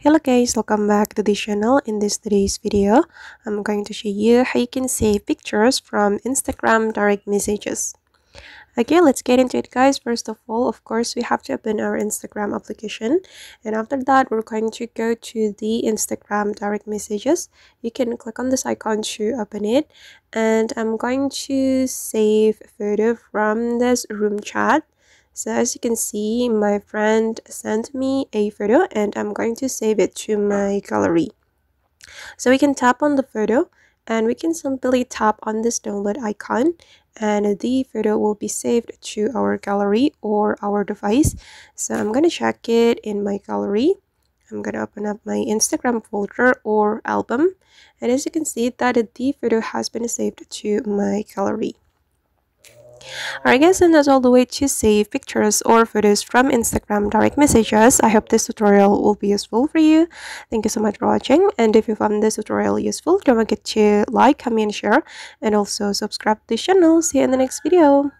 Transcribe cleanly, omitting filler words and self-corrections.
Hello guys, welcome back to the channel. In today's video, I'm going to show you how you can save pictures from Instagram direct messages. Okay, let's get into it guys. First of all, of course, we have to open our Instagram application. And after that, we're going to go to the Instagram direct messages. You can click on this icon to open it. And I'm going to save a photo from this room chat. So as you can see, my friend sent me a photo and I'm going to save it to my gallery. So we can tap on the photo and we can simply tap on this download icon and the photo will be saved to our gallery or our device. So I'm going to check it in my gallery. I'm going to open up my Instagram folder or album, and as you can see that the photo has been saved to my gallery. Alright guys, and that's all the way to save pictures or photos from Instagram direct messages. I hope this tutorial will be useful for you. Thank you so much for watching, and if you found this tutorial useful, don't forget to like, comment, share, and also subscribe to the channel. See you in the next video.